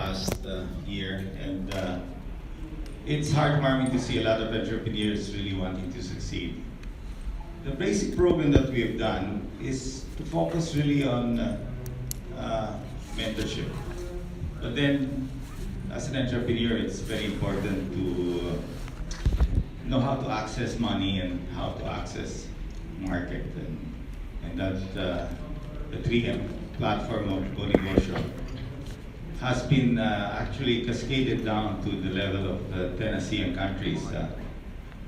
past year, and it's heartwarming to see a lot of entrepreneurs really wanting to succeed. The basic program that we have done is to focus really on mentorship. But then, as an entrepreneur, it's very important to know how to access money and how to access market, and that the 3M platform of Negosyo has been actually cascaded down to the level of the 10 ASEAN countries.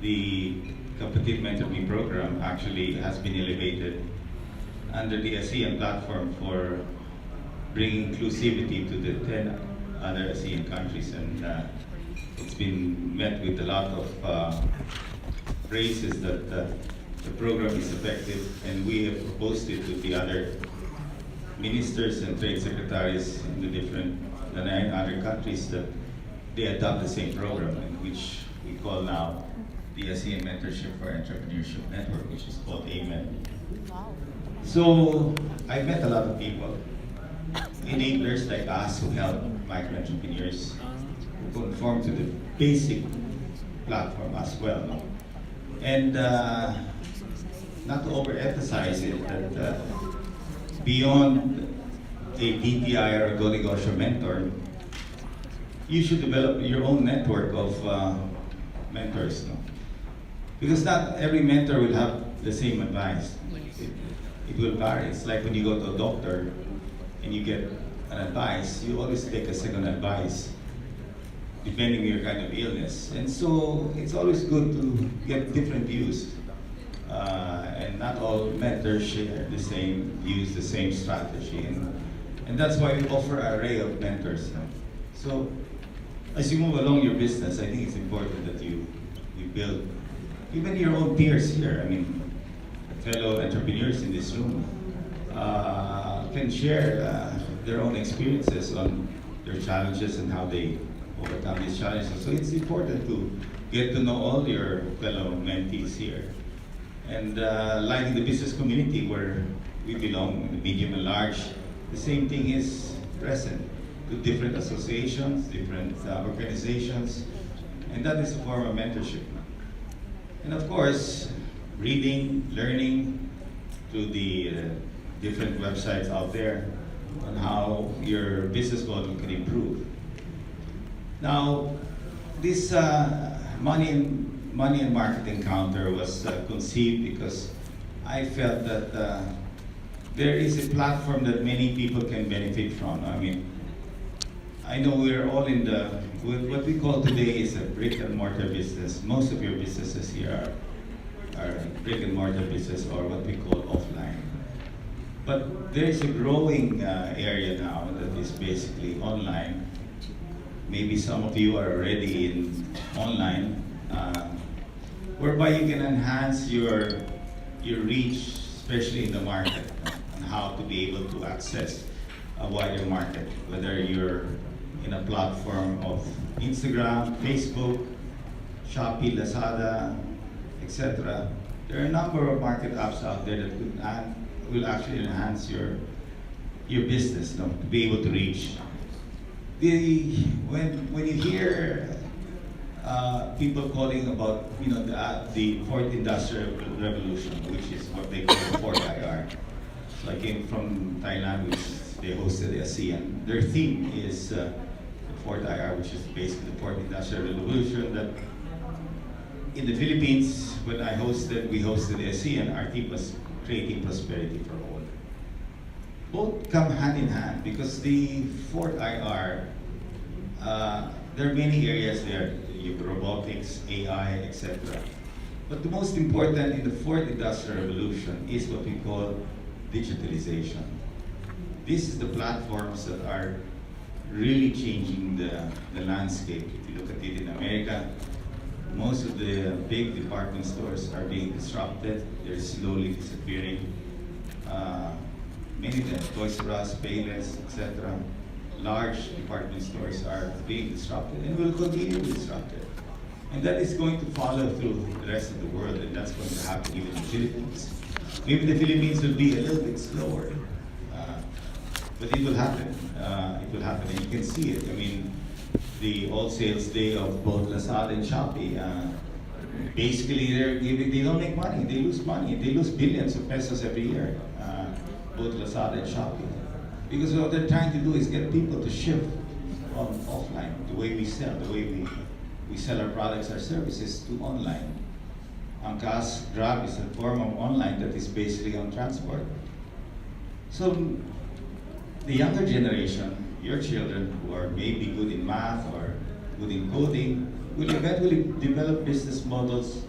The Competitive Mentoring Program actually has been elevated under the ASEAN platform for bringing inclusivity to the 10 other ASEAN countries, and it's been met with a lot of praises that the program is effective, and we have proposed it to the other ministers and trade secretaries in the 9 other countries that they adopt the same program, which we call now the ASEAN Mentorship for Entrepreneurship Network, which is called AMEN. So I met a lot of people, enablers like us who help micro-entrepreneurs who conform to the basic platform as well. No? And not to overemphasize it, that beyond a DTI or a Go Negosyo mentor, you should develop your own network of mentors. No? Because not every mentor will have the same advice. It will vary. It's like when you go to a doctor and you get an advice, you always take a second advice, depending on your kind of illness. And so it's always good to get different views. And not all mentors share the same views, the same strategy. And that's why we offer an array of mentors. So as you move along your business, I think it's important that you build even your own peers here. I mean, fellow entrepreneurs in this room can share their own experiences on their challenges and how they overcome these challenges. So it's important to get to know all your fellow mentees here. And like in the business community where we belong, the medium and large, the same thing is present to different associations, different organizations, and that is a form of mentorship. And of course, reading, learning through the different websites out there on how your business model can improve. Now, this money and market encounter was conceived because I felt that there is a platform that many people can benefit from. I mean, I know we're all in what we call today is a brick and mortar business. Most of your businesses here are brick and mortar business, or what we call offline. But there's a growing area now that is basically online. Maybe some of you are already in online, whereby you can enhance your reach, especially in the market, and how to be able to access a wider market, whether you're in a platform of Instagram, Facebook, Shopee, Lazada, etc. There are a number of market apps out there that will actually enhance your business, no, to be able to reach. When you hear people calling about the fourth industrial revolution, which is what they call the fourth IR. So I came from Thailand, which they hosted the ASEAN. Their theme is the fourth IR, which is basically the fourth industrial revolution. That in the Philippines, when we hosted the ASEAN, our theme was creating prosperity for all. Both come hand in hand because the fourth IR, there are many areas there, robotics, AI, etc. But the most important in the fourth industrial revolution is what we call digitalization. This is the platforms that are really changing the landscape. If you look at it in America, most of the big department stores are being disrupted. They're slowly disappearing. Many of them, Toys R Us, Payless, etc. Large department stores are being disrupted and will continue to be disrupted. And that is going to follow through the rest of the world, and that's going to happen even in the Philippines. Maybe the Philippines will be a little bit slower. But it will happen. It will happen, and you can see it. I mean, the all sales day of both Lazada and Shopee. Basically, they don't make money. They lose money. They lose billions of pesos every year. Both Lazada and Shopee, because what they're trying to do is get people to shift on offline, the way we sell, the way we sell our products, our services to online. Angkas Grab is a form of online that is basically on transport. So the younger generation, your children who are maybe good in math or good in coding, will eventually develop business models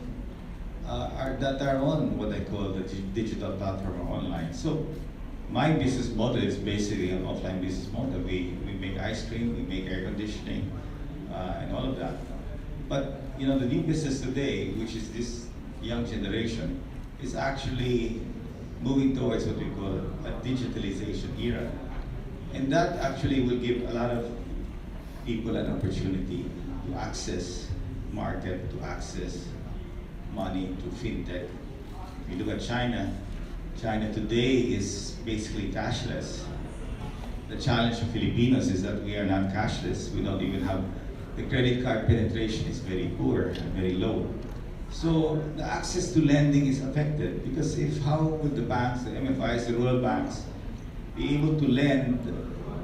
that are on what I call the digital platform or online. So my business model is basically an offline business model. We make ice cream, we make air conditioning, and all of that. But the new business today, which is this young generation, is actually moving towards what we call a digitalization era. And that actually will give a lot of people an opportunity to access market, to access money, to fintech. If you look at China, China today is basically cashless. The challenge of Filipinos is that we are not cashless. We don't even have, the credit card penetration is very poor and very low. So the access to lending is affected, because how would the banks, the MFIs, the rural banks, be able to lend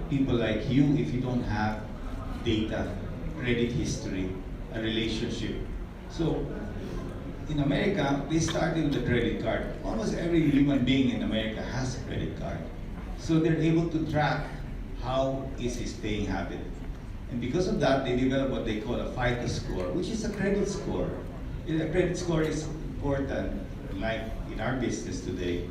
people like you if you don't have data, credit history, a relationship? So in America, they started with the credit card. Almost every human being in America has a credit card. So they're able to track how is his paying habit. And because of that, they develop what they call a FICO score, which is a credit score. A credit score is important. Like in our business today,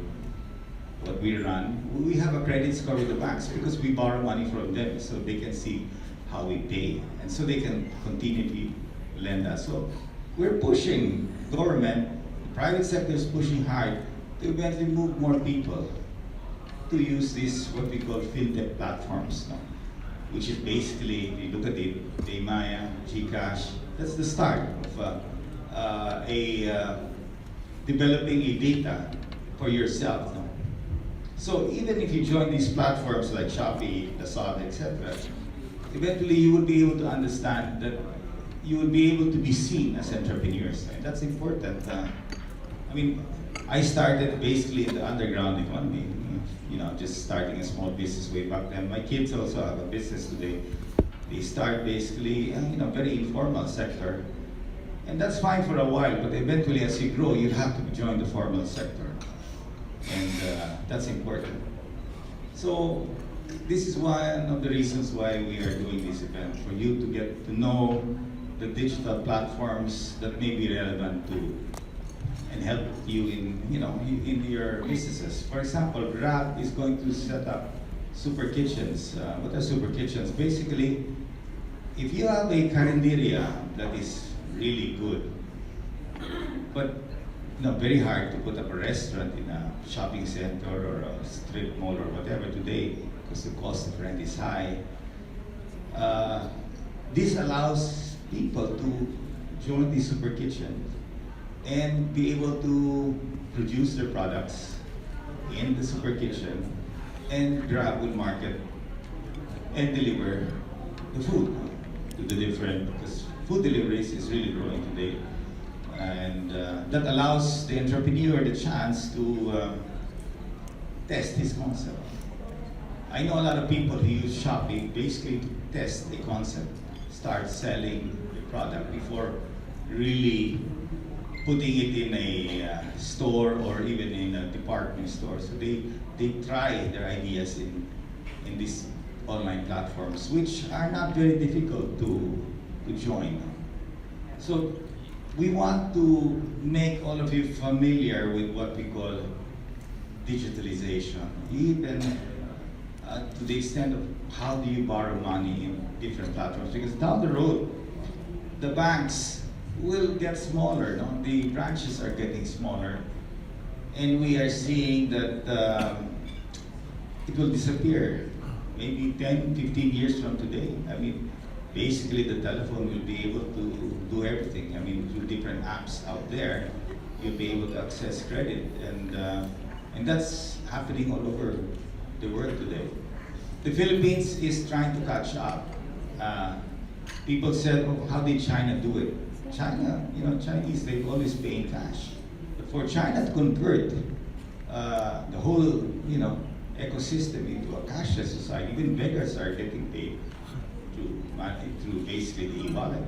what we run, we have a credit score with the banks because we borrow money from them so they can see how we pay, and so they can continually lend us. So we're pushing government, the private sector is pushing hard to eventually move more people to use this, what we call fintech platforms, no? Which is basically, if you look at it, Paymaya, GCash, that's the start of developing a data for yourself. No? So even if you join these platforms like Shopee, Lazada, etc., eventually you will be able to understand that you will be able to be seen as entrepreneurs. And that's important. I mean, I started basically in the underground economy, just starting a small business way back then. My kids also have a business today. They start basically, very informal sector. And that's fine for a while, but eventually as you grow, you have to join the formal sector. And that's important. So this is one of the reasons why we are doing this event, for you to get to know the digital platforms that may be relevant to and help you in your businesses. For example, Grab is going to set up super kitchens. What are super kitchens? Basically, if you have a carinderia that is really good, but very hard to put up a restaurant in a shopping center or a strip mall or whatever today, because the cost of rent is high. This allows people to join the super kitchen and be able to produce their products in the super kitchen, and Grab will market and deliver the food to the different, because food deliveries is really growing today. And that allows the entrepreneur the chance to test his concept. I know a lot of people who use Shopee basically to test the concept, start selling the product before really putting it in a store or even in a department store. So they try their ideas in these online platforms, which are not very difficult to join. So we want to make all of you familiar with what we call digitalization, even to the extent of how do you borrow money in different platforms. Because down the road, the banks will get smaller. No? The branches are getting smaller, and we are seeing that it will disappear maybe 10, 15 years from today. I mean, basically the telephone will be able to do everything. I mean, through different apps out there, you'll be able to access credit, and that's happening all over the world today. the Philippines is trying to catch up. People said, oh, how did China do it? China, Chinese, they always pay in cash. But for China to convert the whole, ecosystem into a cashless society, even beggars are getting paid through basically the e-wallet.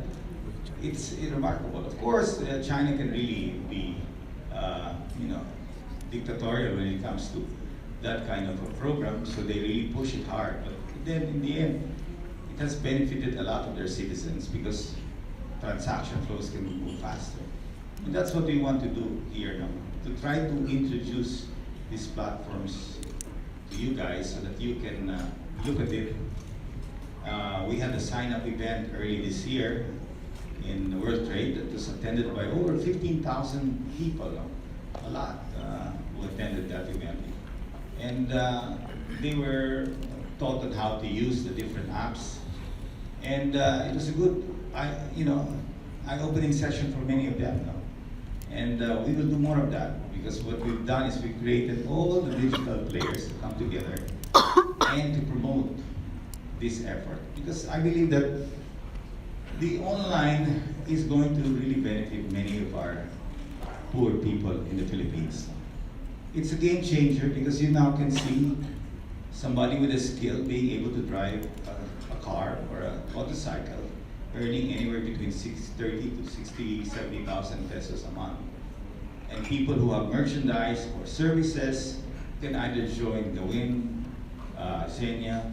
It's remarkable. Of course, China can really be, dictatorial when it comes to that kind of a program, so they really push it hard. But then in the end, it has benefited a lot of their citizens because transaction flows can move faster. And that's what we want to do here now, to try to introduce these platforms to you guys so that you can look at it. We had a sign-up event early this year in the World Trade that was attended by over 15,000 people, a lot who attended that event. And they were taught on how to use the different apps. And it was a good, eye-opening session for many of them. And we will do more of that because what we've done is we created all the digital players to come together and to promote this effort. Because I believe that the online is going to really benefit many of our poor people in the Philippines. It's a game changer because you now can see somebody with a skill being able to drive a car or a motorcycle earning anywhere between 30 to 60, 70,000 pesos a month. And people who have merchandise or services can either join the WIN, Xenia,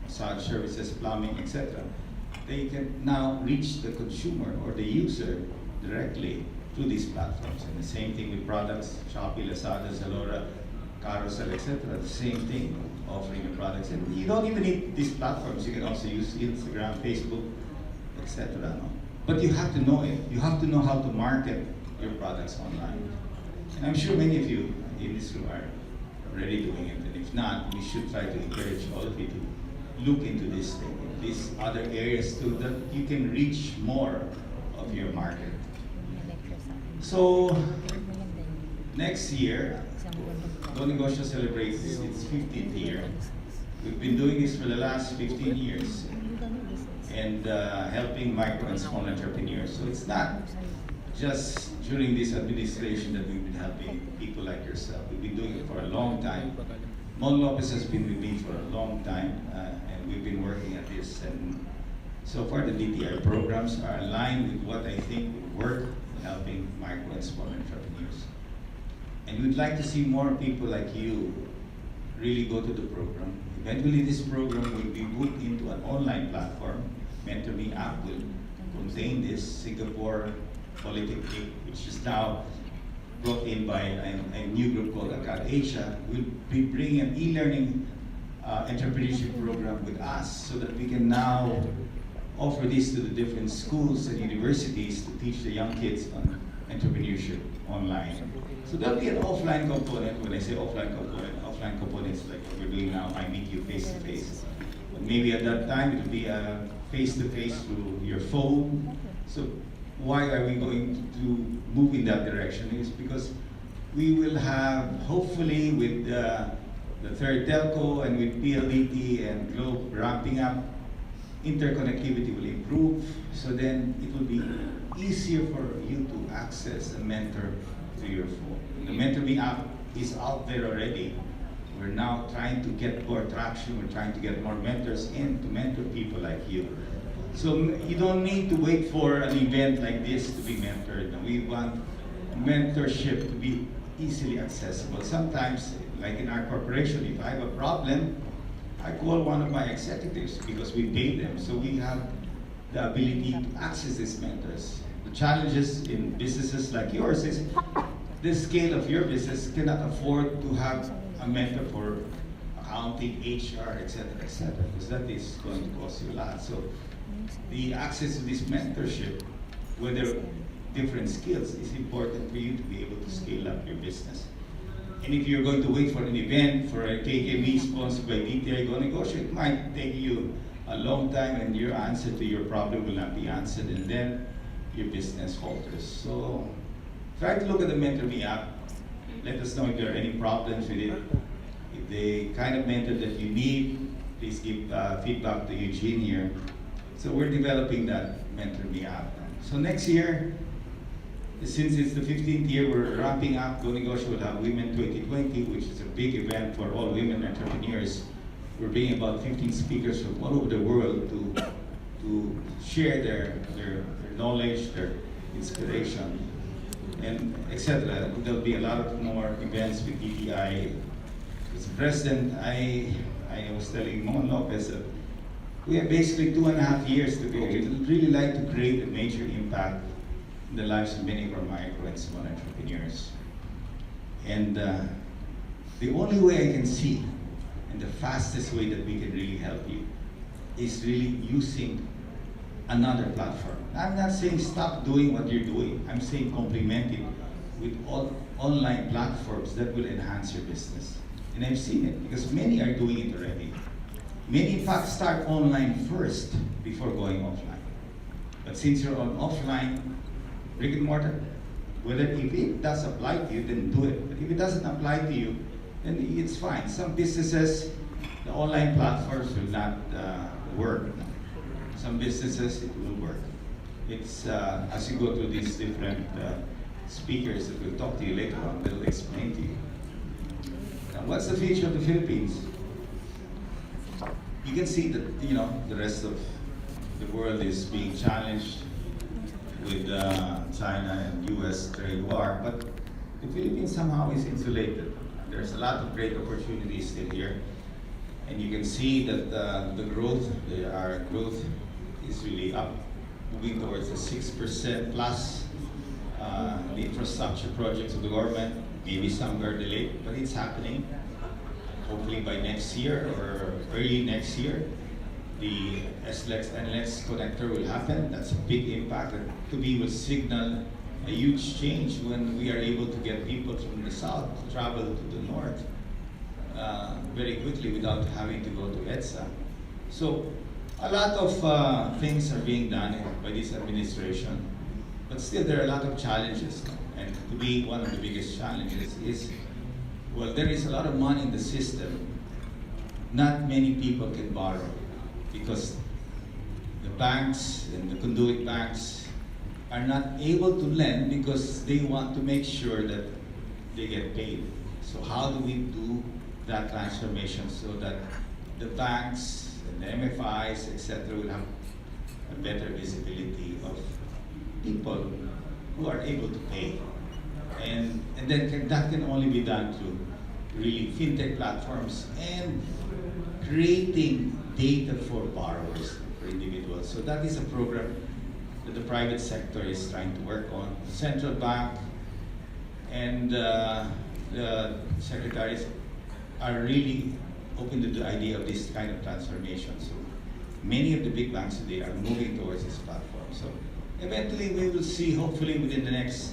massage services, plumbing, etc. They can now reach the consumer or the user directly through these platforms. And the same thing with products, Shopee, Lazada, Zalora, Carousel, etc. The same thing, offering the products. And you don't even need these platforms. You can also use Instagram, Facebook, etc. No? But you have to know it. You have to know how to market your products online. And I'm sure many of you in this room are already doing it. And if not, we should try to encourage all of you to look into this thing, these other areas too, that you can reach more of your market. So next year, Negosyo celebrates its 15th year. We've been doing this for the last 15 years and helping micro and small entrepreneurs. So it's not just during this administration that we've been helping people like yourself. We've been doing it for a long time. Mon Lopez has been with me for a long time, and we've been working at this. And so far, the DTI programs are aligned with what I think would work in helping micro and small entrepreneurs. And we'd like to see more people like you really go to the program. Eventually, this program will be moved into an online platform. MentorMe app will contain this. Singapore Polytechnic, which is now brought in by a new group called Acad Asia, will be bringing an e-learning entrepreneurship program with us so that we can now offer this to the different schools and universities to teach the young kids on entrepreneurship online. So there'll be an offline component. When I say offline component is like what we're doing now. I meet you face to face. But maybe at that time it'll be a face to face through your phone. So why are we going to move in that direction? Is because we will have, hopefully with the third telco and with PLDT and Globe ramping up, interconnectivity will improve. So then it will be easier for you to access a mentor to your phone. The MentorMe app is out there already. We're now trying to get more traction. We're trying to get more mentors in to mentor people like you. So you don't need to wait for an event like this to be mentored. We want mentorship to be easily accessible. Sometimes, like in our corporation, if I have a problem, I call one of my executives because we pay them. So we have the ability to access these mentors. The challenges in businesses like yours is the scale of your business cannot afford to have a mentor for accounting, HR, etc., because that is going to cost you a lot. So the access to this mentorship, whether different skills, is important for you to be able to scale up your business. And if you're going to wait for an event, for a KKV sponsored by DTI Go Negosyo, it might take you a long time and your answer to your problem will not be answered, and then your business falters. So try to look at the MentorMe app. Let us know if there are any problems with it. If the kind of mentor that you need please give feedback to Eugene here. So we're developing that Mentor Me app. So next year, since it's the 15th year, we're wrapping up. Negosyo will have Women 2020, which is a big event for all women entrepreneurs. We're bringing about 15 speakers from all over the world to share their knowledge, their inspiration, and etc. There'll be a lot of more events with DTI. As president, I was telling Mon Lopez that we have basically 2.5 years to go. We'd really like to create a major impact in the lives of many of our micro and small entrepreneurs. And the only way I can see, and the fastest way that we can really help you, is really using another platform. I'm not saying stop doing what you're doing. I'm saying complement it with all online platforms that will enhance your business. And I've seen it because many are doing it already. Many, in fact, start online first before going offline. But since you're on offline, brick and mortar, whether if it does apply to you, then do it. But if it doesn't apply to you, then it's fine. Some businesses, the online platforms will not work. Some businesses, it will work. It's as you go through these different speakers that will talk to you later on, they'll explain to you. Now, what's the future of the Philippines? You can see that the rest of the world is being challenged with China and U.S. trade war, but the Philippines somehow is insulated. There's a lot of great opportunities still here, and you can see that our growth is really up, moving towards the 6% plus. The infrastructure projects of the government, maybe some are delayed, but it's happening. Hopefully by next year or early next year, the SLEX-NLEX connector will happen. That's a big impact. That to me will signal a huge change when we are able to get people from the south to travel to the north very quickly without having to go to EDSA. So a lot of things are being done by this administration, but still there are a lot of challenges. And to me, one of the biggest challenges is, well, there is a lot of money in the system. Not many people can borrow because the banks and the conduit banks are not able to lend because they want to make sure that they get paid. So how do we do that transformation so that the banks and the MFIs, etc., will have a better visibility of people who are able to pay? And then that can only be done through really fintech platforms and creating data for borrowers, for individuals. So that is a program that the private sector is trying to work on. The central bank and the secretaries are really open to the idea of this kind of transformation. So many of the big banks today are moving towards this platform. So eventually we will see, hopefully within the next,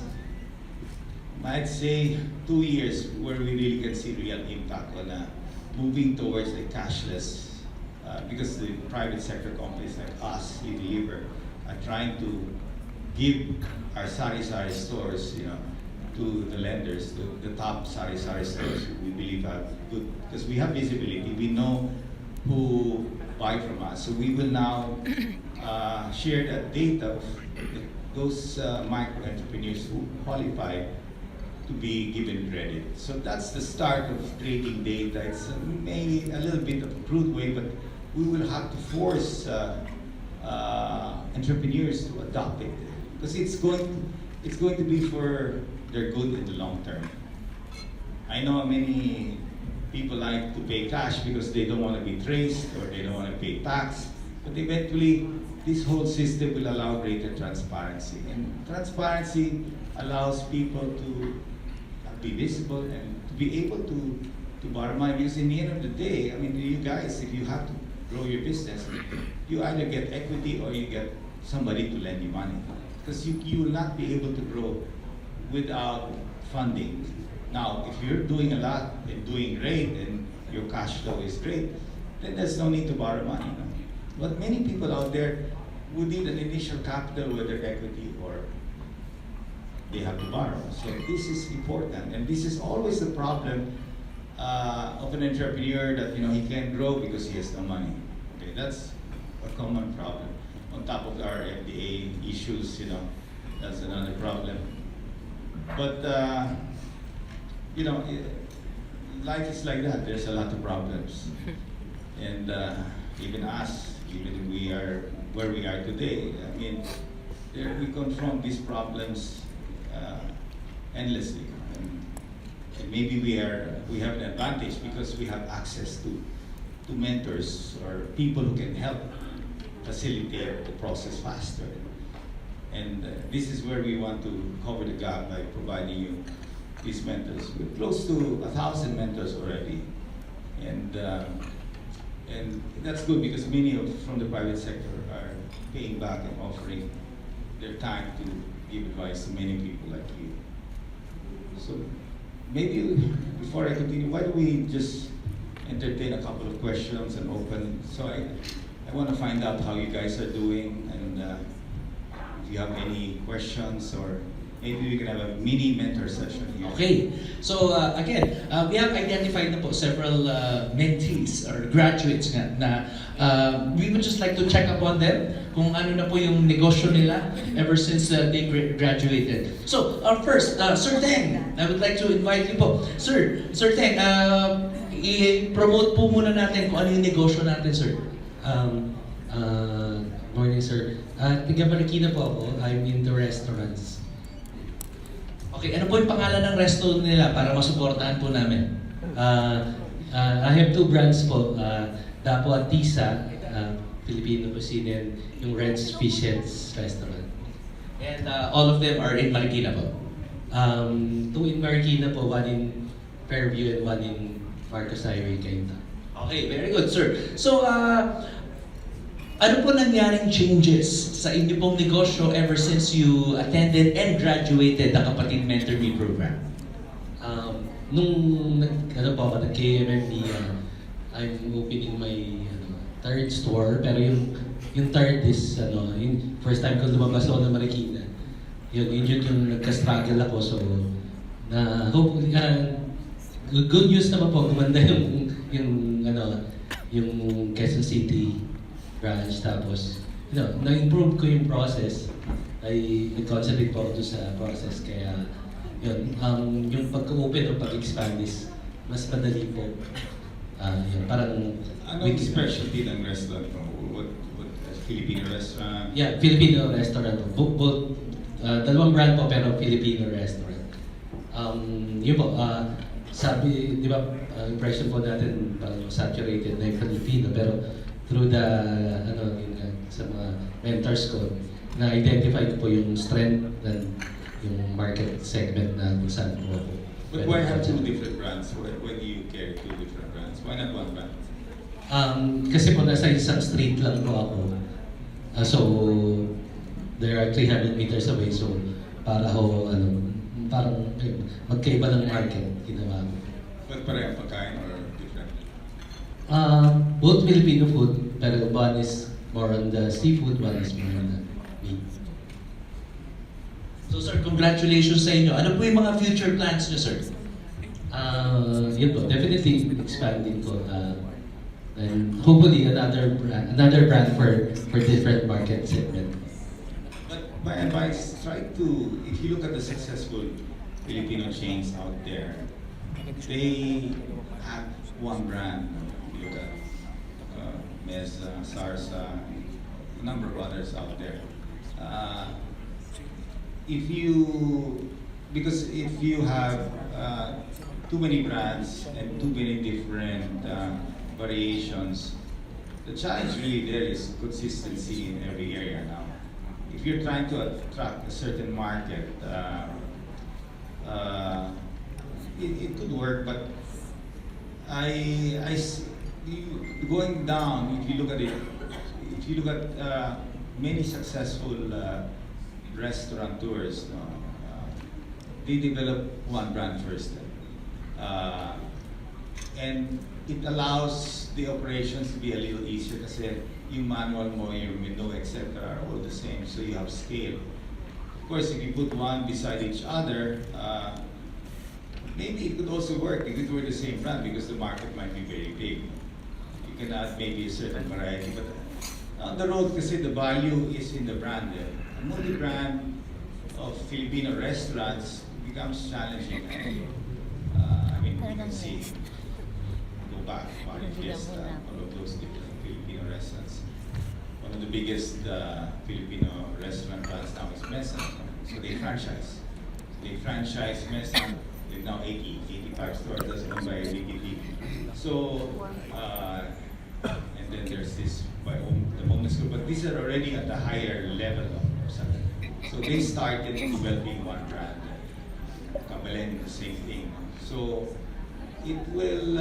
I'd say 2 years, where we really can see real impact on moving towards a cashless, because the private sector companies like us, Unilever, are trying to give our sari-sari stores, to the lenders, the top sari-sari stores we believe have good, because we have visibility, we know who buy from us. So we will now share that data of those micro entrepreneurs who qualify to be given credit. So that's the start of creating data. It's maybe a little bit of a crude way, but we will have to force entrepreneurs to adopt it, because it's going to be for their good in the long term. I know many people like to pay cash because they don't want to be traced or they don't want to pay tax, but eventually this whole system will allow greater transparency, and transparency allows people to be visible and to be able to borrow money, because in the end of the day, I mean, you guys, if you have to grow your business, you either get equity or you get somebody to lend you money, because you will not be able to grow without funding. Now, if you're doing a lot and doing great and your cash flow is great, then there's no need to borrow money. No? But many people out there would need an initial capital, whether equity or they have to borrow. So this is important, and this is always the problem of an entrepreneur that he can grow because he has no money. Okay, that's a common problem. On top of our FDA issues, that's another problem. But life is like that. There's a lot of problems, and even us, even if we are where we are today, I mean, we confront these problems endlessly. And maybe we have an advantage because we have access to mentors or people who can help facilitate the process faster. And this is where we want to cover the gap by providing you these mentors. We're close to 1,000 mentors already, and that's good because many from the private sector are paying back and offering their time to give advice to many people like you. So maybe before I continue, why don't we just entertain a couple of questions and open? So I want to find out how you guys are doing, and if you have any questions, or maybe we can have a mini mentor session here. Okay. So again, we have identified na po several mentees or graduates nga na we would just like to check upon them kung ano na po yung negosyo nila ever since they graduated. So first, Sir Teng, I would like to invite you po. Sir Teng, i-promote po muna natin kung ano yung negosyo natin, sir. Morning, sir. Tiga Marikina po ako. I'm in the restaurants. Okay, ano po yung pangalan ng resto nila para masuportahan po namin? I have two brands po. Dapo at Tisa, Filipino cuisine, and yung Red's Fishes Restaurant. And all of them are in Marikina po? Two in Marikina po, one in Fairview and one in Marcos Highway, Cainta. Okay, very good, sir. So, ano po nangyaring changes sa inyo pong negosyo ever since you attended and graduated the Kapatid Mentor Me program? Nung nag-KMMD, I'm opening my third store, pero yung third is yung first time ko lumabas ako ng Marikina. Yun yung nagka-struggle ako, so hopefully good news naman po, gumanda yung Quezon City branch, tapos na-improve ko yung process, ay nag-concentrate po ako doon sa process, kaya yung pagka-open o pag-expand is mas madali po. Parang Anong specialty ng restaurant mo? What Filipino restaurant? Yeah, Filipino restaurant. Both, dalawang brand po pero Filipino restaurant. Yun po, sabi, di ba, impression po natin parang saturated na yung Filipino, pero through the, sa mga mentors ko, na-identify ko po yung strength ng yung market segment na kung saan po ako. But why have two different brands? Why do you carry two different brands? Why not one brand? Kasi po nasa isang street lang po ako. So, there are 300 meters away, so para ho, parang magkaiba ng market, ginawa ko. But parehong pagkain or different? Both Filipino food, pero one is more on the seafood, one is more on the meat. So sir, congratulations sa inyo. Ano po yung mga future plans nyo, sir? Yun po, definitely expanding ko. And hopefully another brand for different market segment. But my advice, try to, if you look at the successful Filipino chains out there, they have one brand. You look at Mesa, Sarsa, a number of others out there. Because if you have too many brands and too many different variations, the challenge really there is consistency in every area now. If you're trying to attract a certain market, it could work, but going down, if you look at it, if you look at many successful restaurateurs, they develop one brand first. And it allows the operations to be a little easier kasi yung manual mo, your menu, etc. are all the same, so you have scale. Of course, if you put one beside each other, maybe it could also work if it were the same brand because the market might be very big. You can add maybe a certain variety, but on the road kasi the value is in the brand. A multi-brand of Filipino restaurants becomes challenging. I mean, you can see, go back, Bali Fiesta, all of those different Filipino restaurants. One of the biggest Filipino restaurant brands now is MSMEs. So they franchise. They franchise MSMEs. They've now 85 stores that's owned by DTI. So, and then there's this by the Moments Group, but these are already at the higher level of something. So they started developing one brand. Kabalen, the same thing. So it will,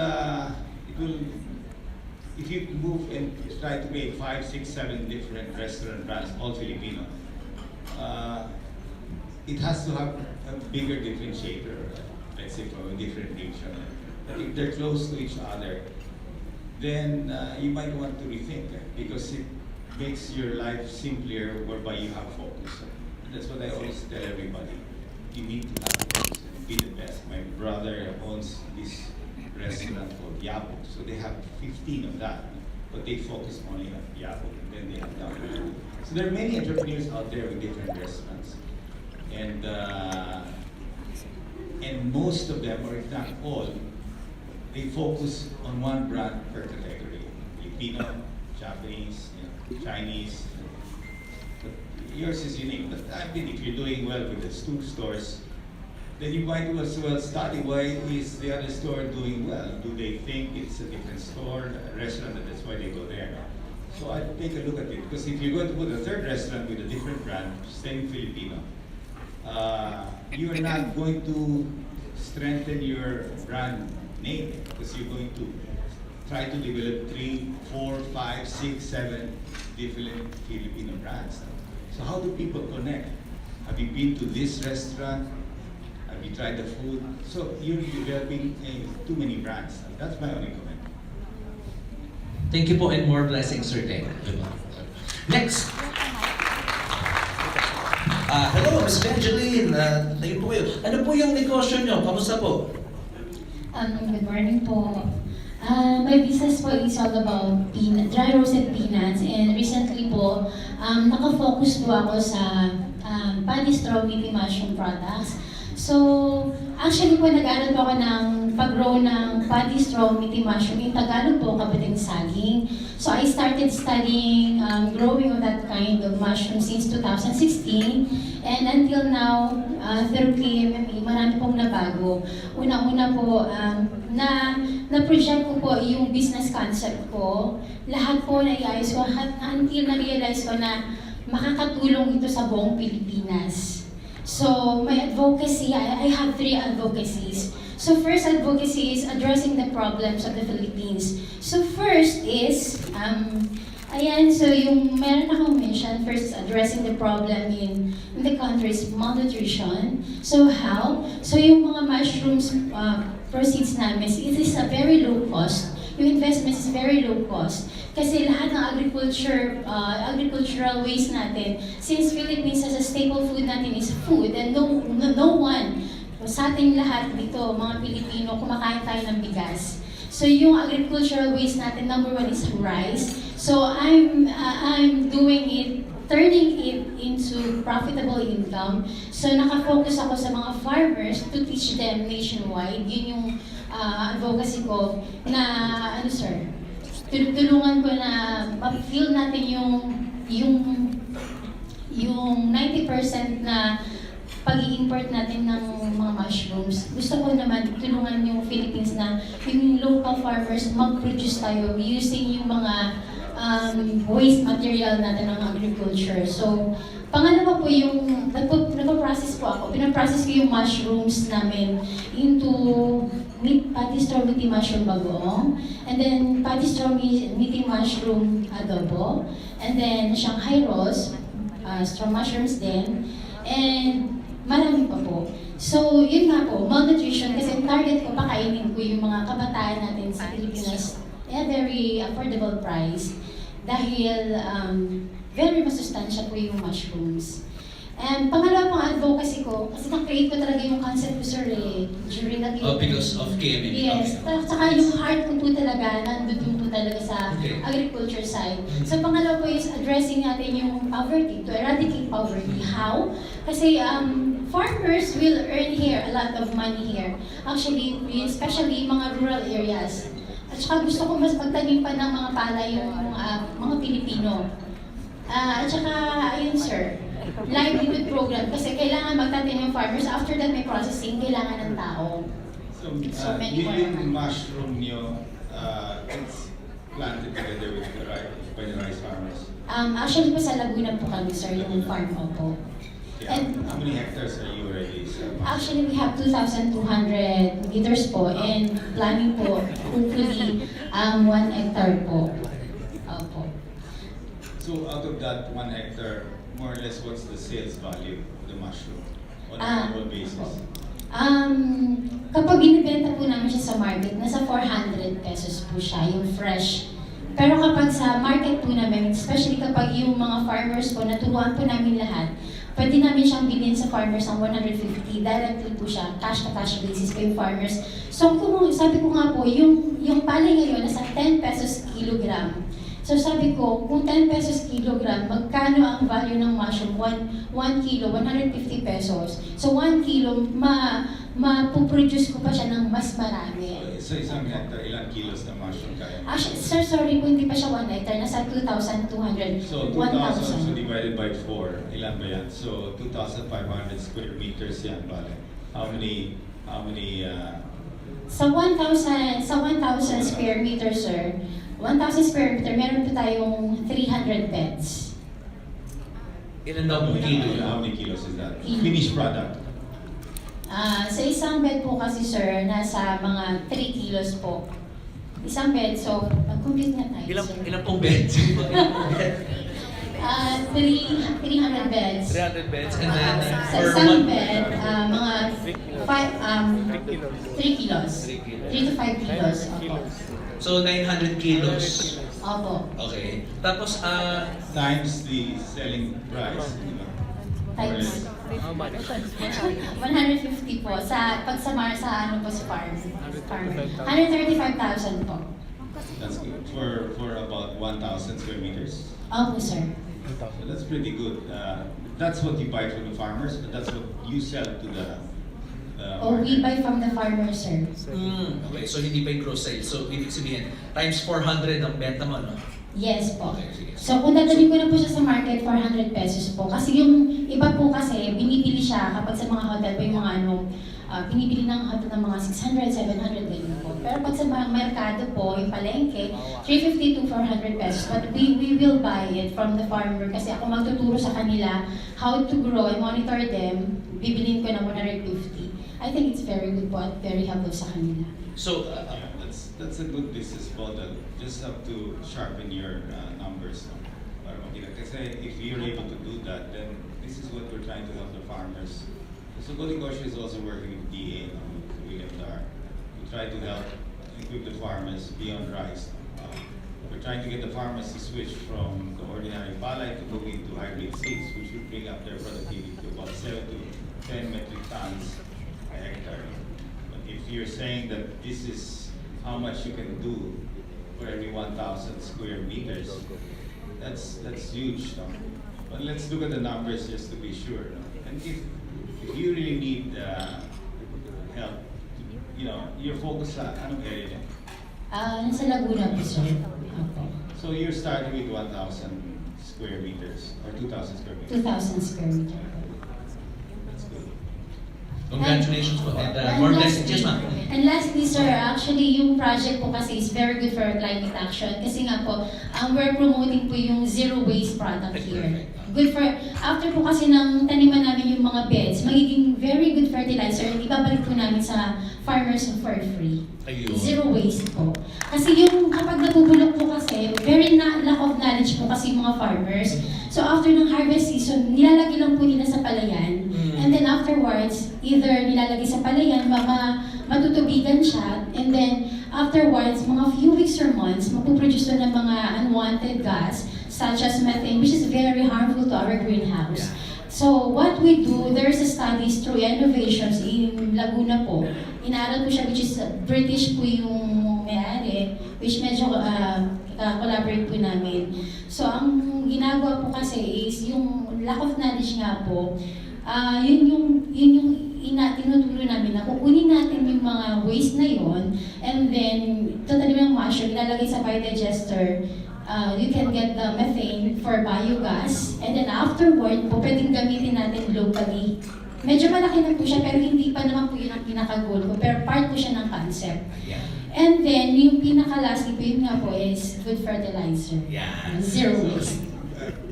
if you move and try to make 5, 6, 7 different restaurant brands, all Filipino, it has to have a bigger differentiator, let's say from a different region. But if they're close to each other, then you might want to rethink it because it makes your life simpler whereby you have focus. That's what I always tell everybody. You need to have focus and be the best. My brother owns this restaurant called Yabo. So they have 15 of that, but they focus only on Yabo, and then they have that. So there are many entrepreneurs out there with different restaurants. And most of them, or if not all, they focus on one brand per category. Filipino, Japanese, Chinese. But yours is unique. But I think if you're doing well with the two stores, then you might as well study why is the other store doing well. Do they think it's a different store, a restaurant, and that's why they go there? So I take a look at it. Because if you're going to put a third restaurant with a different brand, same Filipino, you're not going to strengthen your brand name because you're going to try to develop 3, 4, 5, 6, 7 different Filipino brands. So how do people connect? Have you been to this restaurant? Have you tried the food? So you're developing too many brands. That's my only comment. Thank you po and more blessings, Sir Ted. Next. Hello, Miss Evangeline. Tayo po kayo. Ano po yung negosyo nyo? Kamusta po? Good morning po. My business po is all about dry roasted peanuts, and recently po, nakafocus po ako sa paddy straw meaty mushroom products. So, actually po, nag-aaral po ako ng pag-grow ng paddy straw meaty mushroom. In Tagalog po, kabating saging. So, I started studying growing of that kind of mushroom since 2016. And until now, through KMME, marami pong nabago. Una-una po, na-project ko po yung business concept ko. Lahat po na-iayos ko until na-realize ko na makakatulong ito sa buong Pilipinas. So, my advocacy, I have 3 advocacies. So, first advocacy is addressing the problems of the Philippines. So, first is, ayan, so yung meron akong mention, first is addressing the problem in the country's malnutrition. So, how? So, yung mga mushrooms proceeds namin, it is a very low cost. Yung investment is very low cost. Kasi lahat ng agricultural waste natin, since Philippines as a staple food natin is food, and no one, sa ating lahat dito, mga Pilipino, kumakain tayo ng bigas. So yung agricultural waste natin, number 1 is rice. So I'm doing it, turning it into profitable income. So nakafocus ako sa mga farmers to teach them nationwide. Yun yung advocacy ko na, tulungan ko na ma-feel natin yung 90% na pag-i-import natin ng mga mushrooms. Gusto ko naman tulungan yung Philippines na yung local farmers mag-produce tayo using yung mga waste material natin ng agriculture. So, pangalawa po yung, nagpa-process po ako. Pinaprocess ko yung mushrooms namin into paddy straw meaty mushroom bagoong, and then paddy straw meaty mushroom adobo, and then Shanghai rolls, straw mushrooms din, and marami pa po. So, yun nga po, malnutrition, kasi target ko, pakainin ko yung mga kabataan natin sa Pilipinas at a very affordable price dahil very masustansya po yung mushrooms. And pangalawa pang advocacy ko, kasi na-create ko talaga yung concept ko, sir, during that Oh, because of KMA. Yes, Okay. saka yung heart ko po talaga, nandun po talaga sa Okay. agriculture side. So pangalawa po is addressing natin yung poverty, to eradicate poverty. How? Kasi farmers will earn here a lot of money here. Actually, especially mga rural areas. At saka gusto ko mas magtanim pa ng mga palay yung mga Pilipino. At saka, ayun sir, livelihood program. Kasi kailangan magtanim yung farmers. After that, may processing, kailangan ng tao. So many yung more. mushroom nyo, it's planted together with the rice, by the rice farmers. Actually po sa Laguna po kami, sir, yung farm ko po. Yeah. And- How many hectares are you already? Actually, we have 2,200 meters po and planning po, hopefully, 1 hectare po. Opo. So out of that 1 hectare, more or less, what's the sales value of the mushroom on an Ah, annual basis? Kapag binibenta po namin siya sa market, nasa 400 pesos po siya, yung fresh. Pero kapag sa market po namin, especially kapag yung mga farmers po, naturuan po namin lahat, pwede namin siyang bilhin sa farmers ng 150, directly po siya, cash to cash basis po yung farmers. So kung sabi ko nga po, yung palay ngayon nasa 10 pesos kilogram. So sabi ko, kung 10 pesos kilogram, magkano ang value ng mushroom? 1 kilo, 150 pesos. So 1 kilo, mapuproduce ko pa siya ng mas marami. So isang hectare, ilang kilos na mushroom kaya? Actually, sir, sorry po, hindi pa siya 1 hectare. Nasa 2,200. So 2,000, so divided by 4, ilan ba yan? So 2,500 square meters yan, bale. How many, Sa 1,000 square meter, sir, 1,000 square meter, meron po tayong 300 beds. Ilan daw po kilo? how many kilos is that? Kilo. Finished product. Sa isang bed po kasi, sir, nasa mga 3 kilos po. Isang bed, so, mag-compute na tayo, Ilang, sir. ilang pong beds? Ilang pong beds? 300 beds. 300 beds and then Sa per isang month? bed, mga 3 kilos. 3 to 5 kilos. Opo. So 900 kilos. Opo. Okay. Tapos, Times the selling price, di ba? More or Times. less. 150 po. Sa ano po sa farm. 135,000 po. That's good. For about 1,000 square meters. Opo, sir. So that's pretty good. That's what you buy from the farmers, but that's what you sell to the O we market. buy from the farmer, sir. okay, so hindi pa yung gross sale. So, ibig sabihin, times 400 ang benta mo, no? Yes po. Okay, sige. So kung dadalhin ko na po siya sa market, 400 pesos po. Kasi yung iba po kasi, binibili siya kapag sa mga hotel po yung mga binibili ng hotel ng mga 600, 700 ganyan po. Pero pag sa mga merkado po, yung palengke, 350 to 400 pesos. But we will buy it from the farmer kasi ako magtuturo sa kanila how to grow and monitor them. Bibilin ko ng 150. I think it's very good po at very helpful sa kanila. So, Yeah, that's a good business model. Just have to sharpen your numbers. No? Para makita. Kasi if you're able to do that, then this is what we're trying to help the farmers. So Negosyo is also working with DA, no? With William Dar. We try to help equip the farmers beyond rice. We're trying to get the farmers to switch from the ordinary palay to move into hybrid seeds, which will bring up their productivity to about 7 to 10 metric tons per hectare. But if you're saying that this is how much you can do for every 1,000 square meters, that's huge. No? But let's look at the numbers just to be sure. No? And if you really need help, you know, your focus sa anong area niya? Nasa Laguna po, sir. Opo. So you're starting with 1,000 square meters or 2,000 square meters. 2,000 square meter. That's good. congratulations po. And And more lastly- blessings. Yes, ma'am. And lastly, sir, actually, yung project po kasi is very good for climate action. Kasi nga po, we're promoting po yung zero waste product here. Good for, after po kasi ng taniman namin yung mga beds, magiging very good fertilizer and ibabalik po namin sa farmers for free. Ayun. Zero waste po. Kasi yung kapag nabubulok po kasi, very lack of knowledge po kasi yung mga farmers. So after ng harvest season, nilalagay lang po nila sa palayan. And then afterwards, either nilalagay sa palayan, matutubigan siya. And then afterwards, mga few weeks or months, mapuproduce na ng mga unwanted gas, such as methane, which is very harmful to our greenhouse. So what we do, there's a studies through innovations in Laguna po. Inaaral ko siya, which is British po yung may-ari, which medyo collaborate po namin. So ang ginagawa po kasi is yung lack of knowledge nga po, yun yung tinuturo namin na kukunin natin yung mga waste na yon, and then totally yung mushroom, ilalagay sa biodigester. You can get the methane for biogas, and then afterward po, pwedeng gamitin natin locally. Medyo malaki na po siya, pero hindi pa naman po yun ang pinaka-goal ko, pero part po siya ng concept. Yeah. And then, yung pinaka-lastly po, yun nga po is good fertilizer. Yeah. Zero waste.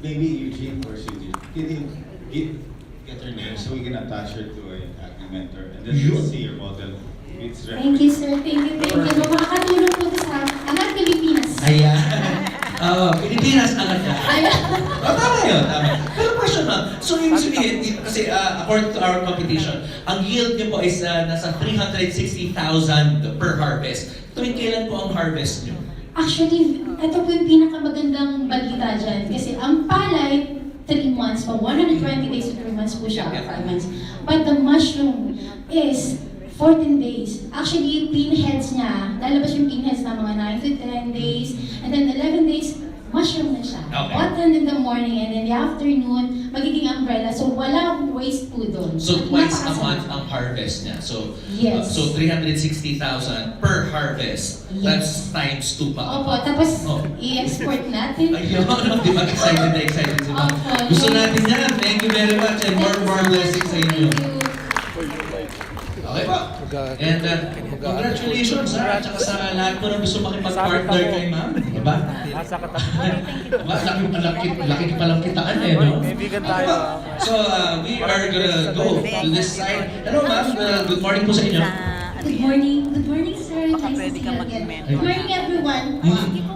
Maybe Eugene or Suzy, can you get her name so we can attach her to a acting mentor, and then we'll see your model. It's Thank you, sir. Thank you. Makakatulong po sa Angat Pilipinas. Ayan. Pilipinas anak ka. Ayan. Tama yun, tama. Pero question lang, so yung sabihin, kasi according to our competition, ang yield niyo po is nasa 360,000 per harvest. Tuwing kailan po ang harvest niyo? Actually, ito po yung pinakamagandang balita dyan. Kasi ang palay, 3 months pa. 120 days to 3 months po siya, 5 months. But the mushroom is 14 days. Actually, yung pinheads niya, lalabas yung pinheads na mga 9 to 10 days, and then 11 days, mushroom na siya. Okay. 1 in the morning, and in the afternoon, magiging umbrella. So, walang waste po doon. So twice a Napakasarap. month ang harvest niya. So Yes. so 360,000 per harvest. Yes. That's times 2 pa. Opo, tapos Oh. i-export natin. Ayun, di ba excited si Ma'am? Opo. Gusto natin yan. Thank you very much and more blessings sa inyo. Thank you. Okay po. And congratulations at saka sa lahat po na gusto makipag-partner kay Ma'am. Diba? Diba? Laki palang kitaan eh, no? Okay po. So we are gonna go to this side. Hello Ma'am, good morning po sa inyo. Good morning. Good morning, sir. Nice to see you again. Good morning, everyone.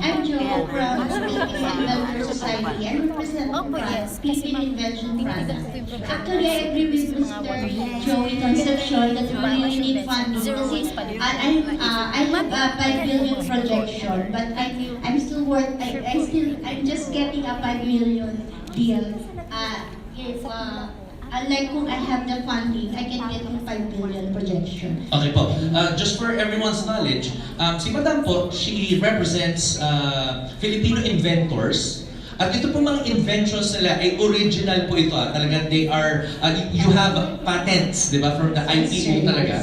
I'm Jo from the Development Society. I represent Philippine Invention Plaza. Actually, I agree with Mr. Joey Concepcion that we really need funding. Kasi I have a 5 billion projection, but I'm still I'm just getting a 5 million deal. If unlike kung I have the funding, I can get yung 5 billion projection. Okay po. Just for everyone's knowledge, si Madam po, she represents Filipino inventors. At ito po mga inventions nila ay original po ito. Talagang they are, you have patents, di ba? From the IPO talaga.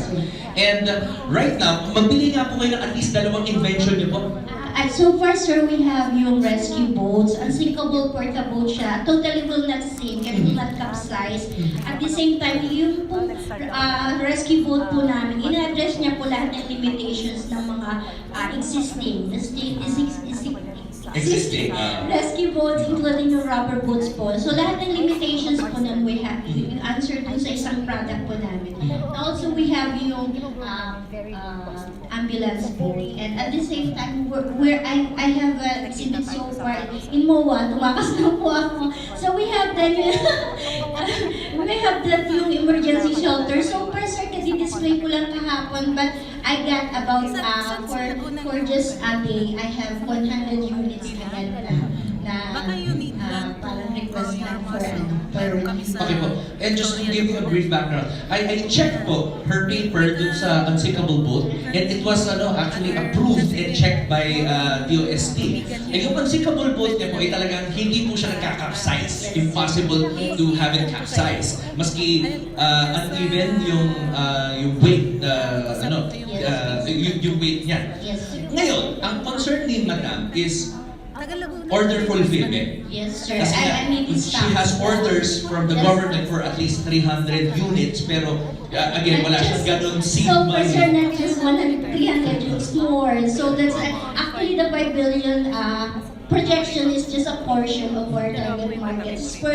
And right now, magbili nga po kayo ng at least 2 invention niyo po. So far, sir, we have yung rescue boats, unsinkable portable siya, totally will not sink and will not capsize. At the same time, yung po, rescue boat po namin, in-address niya po lahat ng limitations ng mga existing rescue boats, including yung rubber boats po. So lahat ng limitations po na we have, yung answer dun sa isang product po namin. Also, we have yung ambulance boat. And at the same time, I have exhibit so far in MOA, tumakas na po ako. So we have that yung emergency shelter. So per sir, kasi display ko lang kahapon, but I got about, for just a day, I have 100 units na parang request na for Okay po. And just to give you a brief background, I checked po her paper dun sa unsinkable boat, and it was actually approved and checked by DOST. And yung unsinkable boat niya po ay talagang hindi po siya nagka-capsize. Impossible to have it capsize. Maski uneven yung weight, yung weight niya. Yes, sir. Ngayon, ang concern ni Madam is order fulfillment. Yes, sir. Kasi I need she has orders from the government for at least 300 units, pero again, wala siyang ganun seed So, per sir, money. not just 300 units more. So that's actually the 5 billion projection is just a portion of our target markets for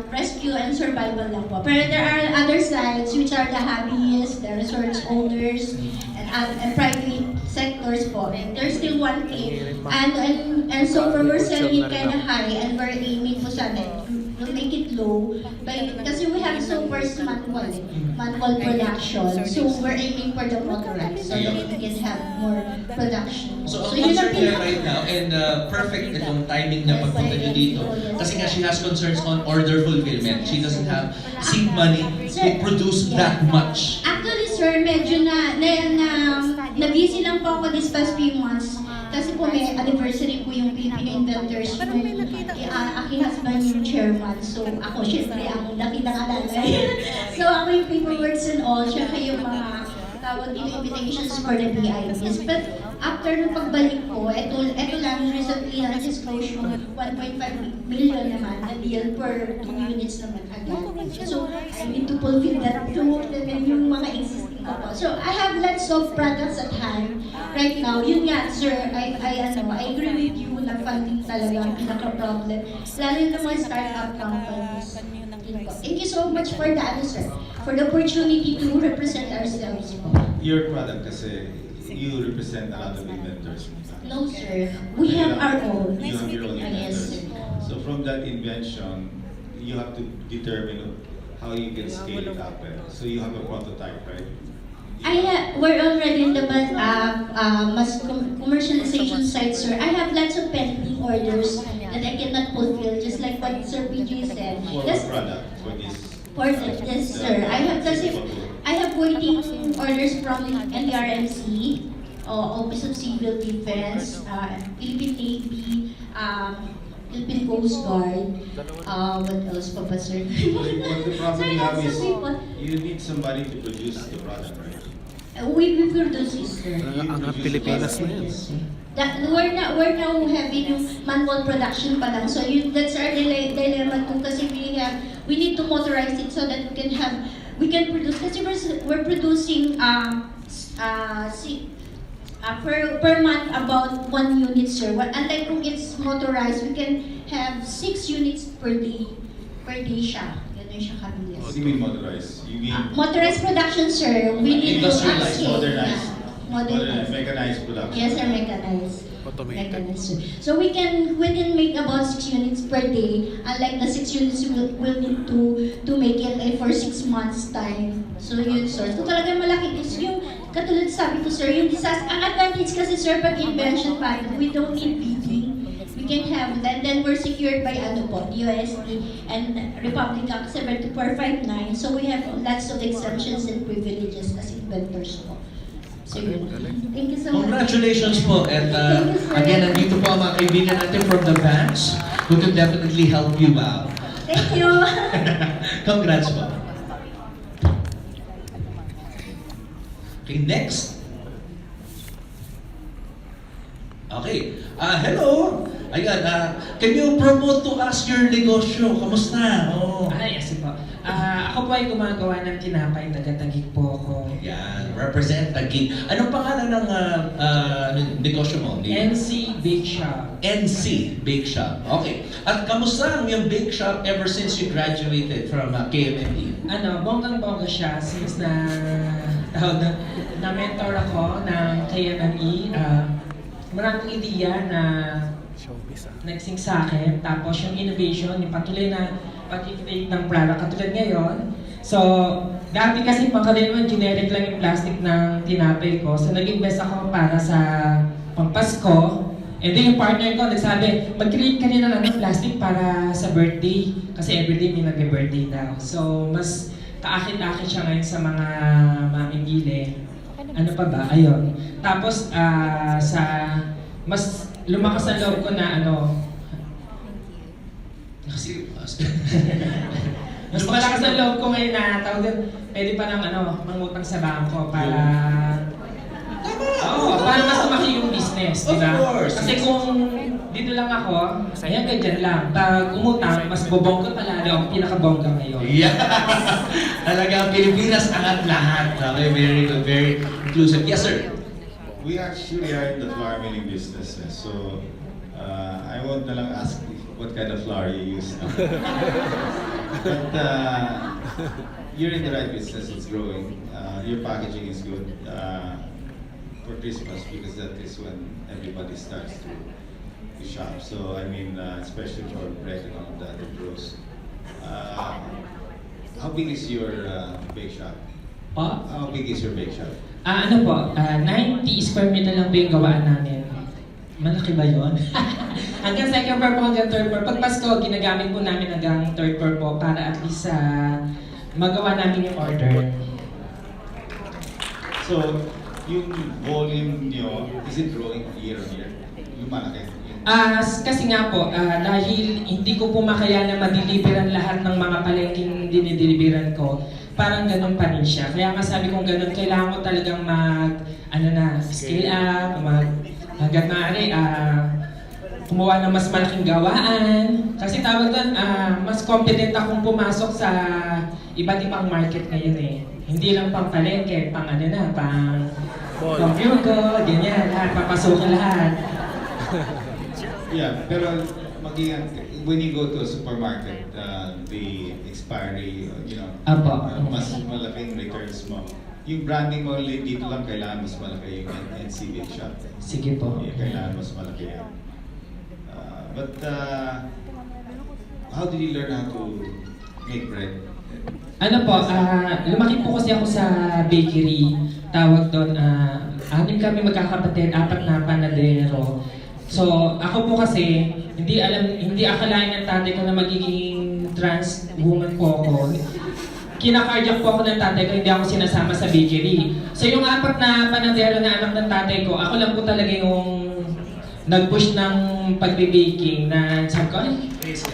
rescue and survival lang po. Pero there are other sides which are the hobbyists, the resource owners, and private sectors po. And there's still 1K. And so far we're selling it kind of high and we're aiming po sana to make it low. Kasi we have so far course, manual production. So we're aiming for the motorized so that we can have more production. So ang yun ang concern niya right now, and perfect itong timing na pagpunta niyo dito, kasi nga she has concerns on order fulfillment. She doesn't have seed money to produce that much. Actually, sir, medyo na-busy lang po ako this past few months. Kasi po may anniversary po yung Filipino Inventors. Aking husband yung chairman. So ako, syempre, ang nakitang alalay. So ako yung paperworks and all, siya yung mga tawag dito invitations for the VIPs. But after nung pagbalik ko, ito lang recently na-disclose yung 1.5 million naman na deal per 2 units naman agad. So I need to fulfill that too, and yung mga existing ko po. So I have lots of products at hand right now. Yun nga, sir, I agree with you na funding talaga ang pinaka-problem. Lalo yung mga startup companies. Thank you so much for the sir, for the opportunity to represent ourselves. Your product kasi, you represent a lot of inventors. No, sir. We have our own. You have your own Yes, inventors. sir. So from that invention, you have to determine how you can scale it up. So you have a prototype, right? We're already in the mass commercialization side, sir. I have lots of pending orders that I cannot fulfill, just like what Sir PJ said. For That's what product? For this? for this, sir. I have waiting orders from NDRMC, Office of Civil Defense, Philippine Navy, Philippine Coast Guard, what else pa ba, sir? What the problem you have is, people. you need somebody to produce the product, right? We produce it, sir. Ang Pilipinas na yan. We're now having yung manual production pa lang. So that's our dilemma too, kasi we need to motorize it so that we can produce, kasi we're producing per month about 1 unit, sir. Unlike kung it's motorized, we can have 6 units per day siya. Ganun siya kabilis. What do you mean motorized? You mean Motorized production, sir. We need to Industrialized, upscale. modernized? Yeah. Modernized, mechanized production. Yes, sir, mechanized. Automated. Mechanized, sir. So we can make about 6 units per day. Unlike the 6 units we'll need to make it for 6 months time. So yun, sir. So talagang malaki is yung katulad sabi ko, sir, yung disaster. Ang advantage kasi, sir, pag invention pa, we don't need bidding. We can have that. Then we're secured by USD and Republic Act 7459. So we have lots of exemptions and privileges as inventors po. So yun. Thank you so much. Congratulations po. And Thank you, sir. again, nandito po ang mga kaibigan natin from the banks who can definitely help you out. Thank you. Congrats po. Okay, next. Okay. Hello. Ayan, can you promote to us your negosyo? Kamusta? Oh. Yes po. Ako po ay gumagawa ng tinapay, taga-Taguig po ako. Yan, represent Taguig. Anong pangalan ng negosyo mo? NC Bake Shop. NC Bake Shop. Okay. At kamusta ang yung bake shop ever since you graduated from KMME? Bonggang-bongga siya since na-mentor ako ng KMME. Maraming ideya na nagsing sa akin. Tapos yung innovation, yung patuloy na pag-create ng product katulad ngayon. So, dati kasi pangkaraniwan generic lang yung plastic ng tinapay ko. So, nag-invest ako para sa pampasko. And then yung partner ko nagsabi, mag-create ka rin ng plastic para sa birthday. Kasi everyday may nag-birthday daw. So, mas kaakit-akit siya ngayon sa mga mamimili. Ano pa ba? Ayun. Tapos, mas lumakas ang loob ko na Kasi, mas malakas ang loob ko ngayon na pwede pa nang mangutang sa bangko para para mas lumaki yung business, di ba? Of course. Kasi kung dito lang ako, ayan ganyan lang. Pag umutang, mas bobongga pala ang pinakabongga ngayon. yeah. Talaga ang Pilipinas angat lahat. Okay, very good, very inclusive. Yes, sir. We actually are in the flour milling business. So I won't na lang ask what kind of flour you use now. But you're in the right business, it's growing. Your packaging is good for Christmas because that is when everybody starts to shop. So I mean, especially for bread and all of that, it grows. How big is your bake shop? Po? How big is your bake shop? Ano po, 90 square meter lang po yung gawaan namin. Malaki ba yun? Hanggang second floor po, hanggang third floor. Pag Pasko, ginagamit po namin hanggang third floor po para at least magawa namin yung order. So, yung volume nyo, is it growing year on year? Yung malaki? Kasi nga po, dahil hindi ko po makaya na madeliveran lahat ng mga palengking dinideliveran ko, parang ganun pa rin siya. Kaya nga sabi kong ganun, kailangan ko talagang scale up, hanggang maaari, kumuha ng mas malaking gawaan. Kasi tawag doon, mas confident akong pumasok sa iba't ibang market ngayon eh. Hindi lang pang palengke, pang pang computer, ganyan, lahat, papasokin lahat. Yeah, pero when you go to a supermarket, the expiry, Apo. mas malaking returns mo. Yung branding mo dito lang, kailangan mas malaki yung NC Bake Shop. Sige po. Kailangan mas malaki yan. But how did you learn how to make bread? Lumaki po kasi ako sa bakery. Tawag doon, 6 kami magkakapatid, 4 na panadero. So, ako po kasi, hindi akalain ng tatay ko na magiging trans woman po ako. Kinakardiak po ako ng tatay ko, hindi ako sinasama sa bakery. So, yung 4 na panadero na anak ng tatay ko, ako lang po talaga yung nag-push ng pagbe-baking na sabi ko, yes.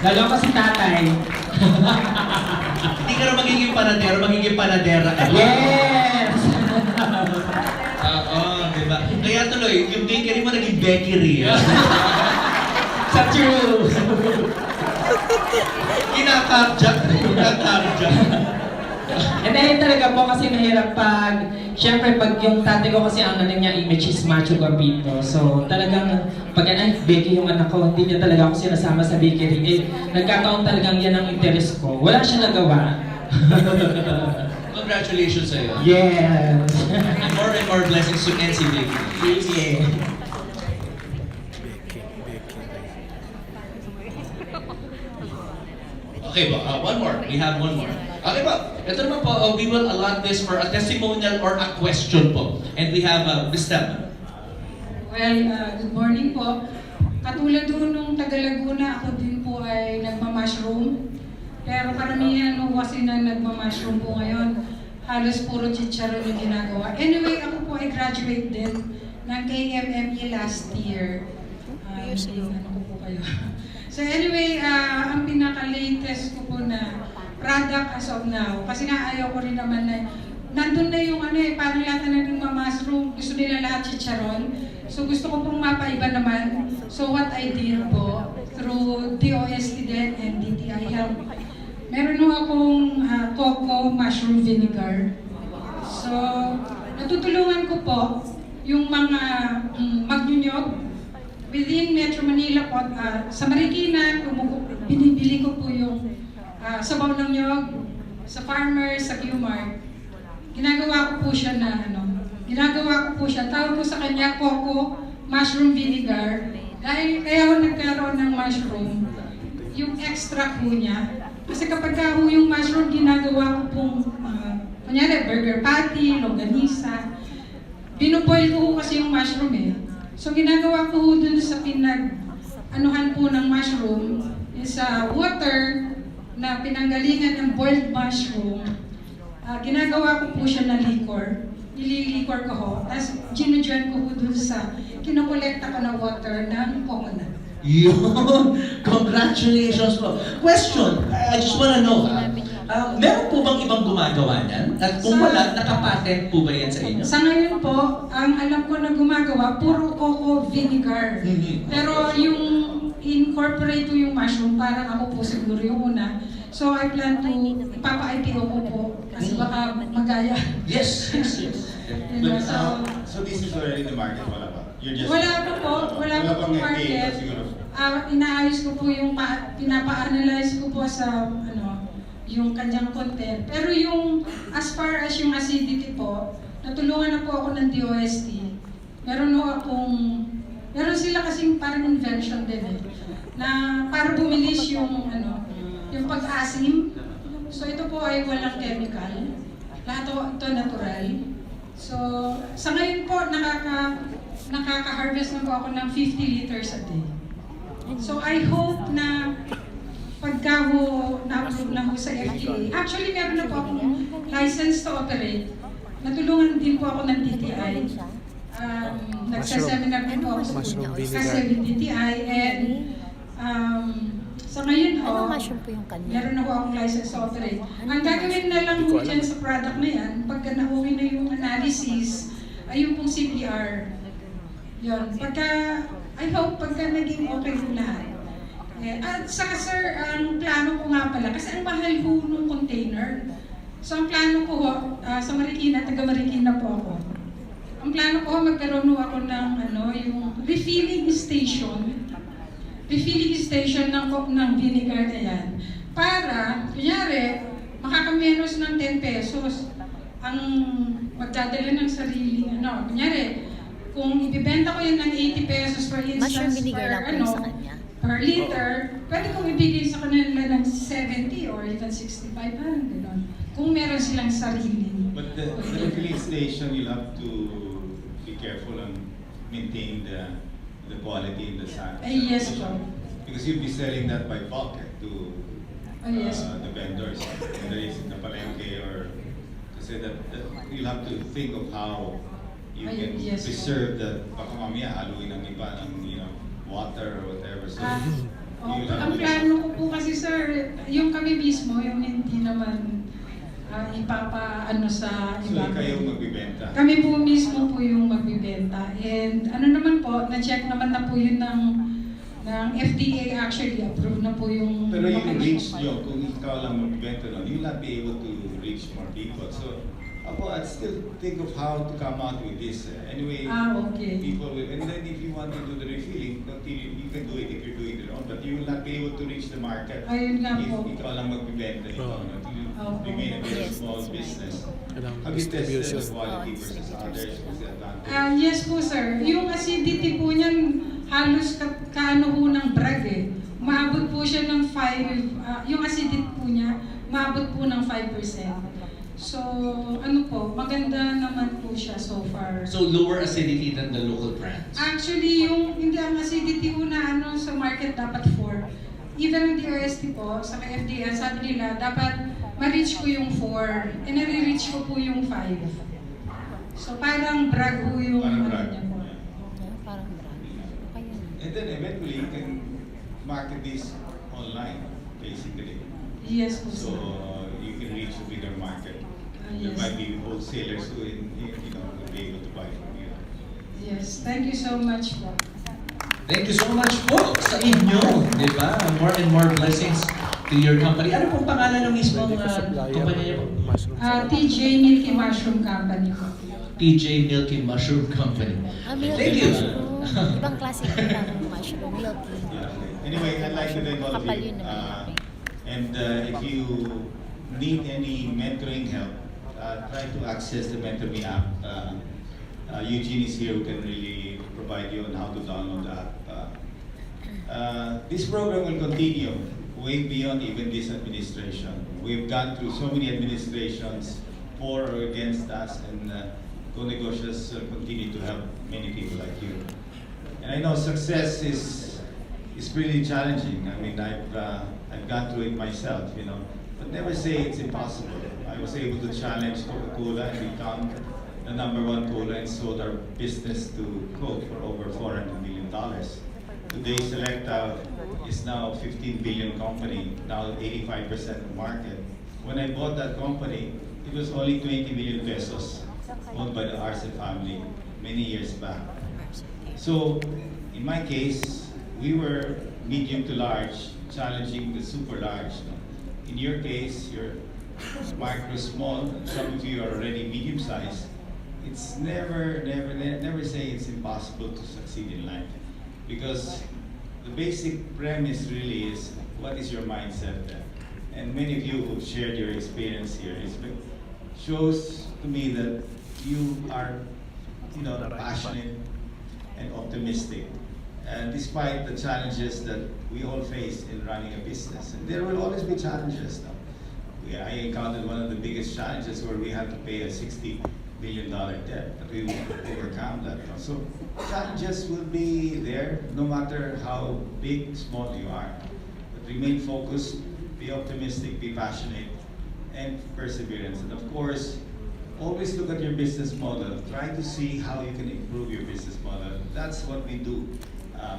Lalo ako si tatay. Hindi ka na magiging panadera ka. Yes! Oo, diba? Kaya tuloy, yung bakery mo naging bakery. Sa true! Kinakardiak. And then talaga po kasi mahirap syempre pag yung tatay ko kasi ang niya image is macho guapito. So talagang bakery yung anak ko, hindi niya talaga ako sinasama sa bakery. Nagkataon talagang yan ang interest ko. Wala siya nagawa. Congratulations sa'yo. Yes! More and more blessings to NC Bakery. Yeah. Okay po, one more. We have one more. Okay po, ito naman po, we will allot this for a testimonial or a question po. And we have Ms. Steph. Well, good morning po. Katulad doon nung taga Laguna, ako din po ay nagma-mushroom. Pero karamihan mo kasi na nagma-mushroom po ngayon, halos puro chicharon yung ginagawa. Anyway, ako po ay graduate din ng KMME last year. Ano po kayo? So anyway, ang pinaka-latest ko po na product as of now, kasi nga ayaw ko rin naman na, nandun na yung parang lahat na nagma-mushroom, gusto nila lahat chicharon. So gusto ko pong mapaiba naman. So what I did po, through DOST din and DTI help, meron nung akong coco mushroom vinegar. So, natutulungan ko po yung mga magnyunyog within Metro Manila po. Sa Marikina, binibili ko po yung sabaw ng nyog sa farmers, sa Qmart. Ginagawa ko po siya tawag ko sa kanya coco mushroom vinegar. Dahil kaya ako nagkaroon ng mushroom, yung extract po niya. Kasi kapag yung mushroom, ginagawa ko pong, kunyari, burger patty, longganisa. Binuboil ko kasi yung mushroom eh. So ginagawa ko dun sa anuhan po ng mushroom, is water na pinanggalingan ng boiled mushroom. Ginagawa ko po siya na liquor. Nililikor ko ho. Tapos ginujoin ko po dun sa kinukolekta ko na water ng coconut. Yun! Congratulations po. Question, I just wanna know, meron po bang ibang gumagawa niyan? At kung wala, nakapatent po ba yan sa inyo? Sa ngayon po, ang alam ko na gumagawa, puro coco vinegar. Pero yung incorporate ko yung mushroom, parang ako po siguro yung una. So I plan to, ipapa-IPO ko po, kasi baka magaya. Yes. But, so this is already in the market, wala pa? Wala pa pong market. Inaayos ko po yung, pinapa-analyze ko po sa, yung kanyang content. Pero yung, as far as yung acidity po, natulungan na po ako ng DOST. Meron sila kasing parang invention din na para bumilis yung, yung pag-asim. So ito po ay walang chemical. Lahat ito natural. So sa ngayon po, nakaka-harvest na po ako ng 50 liters a day. So I hope na pagka na-approve na ho sa FDA, actually meron na po akong license to operate. Natulungan din po ako ng DTI. Nagsa-seminar din po ako sa Mushroom vinegar. kasi with DTI and sa ngayon Ano mushroom po yung kanya? meron na po akong license to operate. Ang gagawin na lang po dyan sa product na yan, pagka na-okay na yung analysis, ay yung pong CPR. Yun. Pagka, I hope pagka naging okay po lahat. At saka sir, ang plano ko nga pala, kasi ang mahal po nung container. So ang plano ko sa Marikina, taga Marikina po ako. Ang plano ko, magkaroon ako ng yung refilling station ng vinegar na yan. Para, kunyari, makakamenos ng 10 pesos ang magdadala ng sariling kunyari, kung ibibenta ko yan ng 80 pesos for Mushroom instance vinegar lang po sa kanya. per liter, pwede kong ibigay sa kanila ng 70 or even 65, parang gano'n. Kung meron silang sarili. But the refilling station, you'll have to be careful and maintain the quality and the size. Yes po. Because you'll be selling that by bulk to Yes. the vendors, whether it's in the palengke or kasi that you'll have to think of how you can Yes. preserve that. Baka mamaya haluin ng iba ng water or whatever. So you'll have Ang to- plano ko po kasi sir, yung kami mismo, yung hindi naman ipapaano sa So iba. kayo magbibenta. Kami po mismo po yung magbibenta. And ano naman po, na-check naman na po yun ng FDA actually, approve na po yung Pero yung reach location. nyo, kung ikaw lang magbibenta nun, you'll not be able to reach more people. So, I'd still think of how to come out with this. Anyway, Okay. people will, and then if you want to do the refilling, continue, you can do it if you're doing it on, but you will not be able to reach the market Ayun nga if po. ikaw lang magbibenta nito. You remain a very Yes, small that's right. business. Kailangan Have you tested distribution. the quality Oh, versus distributors. others? What's the advantage? Yes po sir, yung acidity po niyan halos kaano po ng brag eh. Maabot po siya ng 5, yung acidity po niya, maabot po ng 5%. So, maganda naman po siya so far. So lower acidity than the local brands. Actually, hindi ang acidity po na sa market dapat 4. Even ang DOST po, sa FDA, sabi nila, dapat ma-reach ko yung 4, and nare-reach ko po yung 5. So parang brag po yung Parang brag. niya po. Parang brand. Okay yun. And then eventually you can market this online, basically. Yes po So sir. you can reach a bigger market. There Yes. might be wholesalers who will be able to buy from you. Yes, thank you so much po. Thank you so much po sa inyo, di ba? More and more blessings to your company. Ano pong pangalan ng mismong kumpanya niyo po? TJ Milky Mushroom Company po. TJ Milky Mushroom Company. Milky Thank you. mushroom. Ibang klase ng mushroom. Milky. Yeah. Anyway, I'd like to thank all of Kapal you. yun naman. And if you need any mentoring help, try to access the Mentor Me app. Eugene is here who can really provide you on how to download the app. This program will continue way beyond even this administration. We've gone through so many administrations for or against us, and Negosyos continue to help many people like you. And I know success is pretty challenging. I mean, I've gone through it myself, but never say it's impossible. I was able to challenge Coca-Cola and become the #1 cola and soda business to Coke for over $400 million. Today, Selecta is now a 15 billion company, now 85% of the market. When I bought that company, it was only 20 million pesos, owned by the Arce family many years back. So, in my case, we were medium to large, challenging the super large. In your case, you're micro small, some of you are already medium sized. It's never say it's impossible to succeed in life. Because the basic premise really is, what is your mindset there? And many of you who've shared your experience here, shows to me that you are, passionate and optimistic. And despite the challenges that we all face in running a business, and there will always be challenges. I encountered one of the biggest challenges where we had to pay a $60 billion debt, but we overcome that. So challenges will be there no matter how big, small you are. But remain focused, be optimistic, be passionate, and perseverance. And of course, always look at your business model. Try to see how you can improve your business model. That's what we do.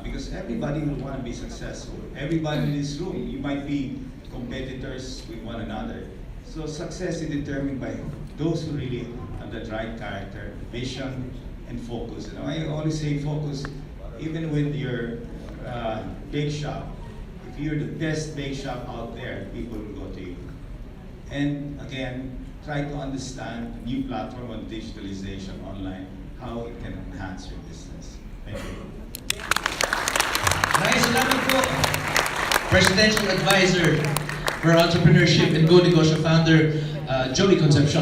Because everybody will want to be successful. Everybody in this room, you might be competitors with one another. So success is determined by those who really have that right character, vision, and focus. You know, I always say focus, even with your bake shop. If you're the best bake shop out there, people will go to you. And again, try to understand new platform on digitalization online, how it can enhance your business. Thank you. Maraming salamat po. Presidential Advisor for Entrepreneurship and Go Negosyo founder, Joey Concepcion.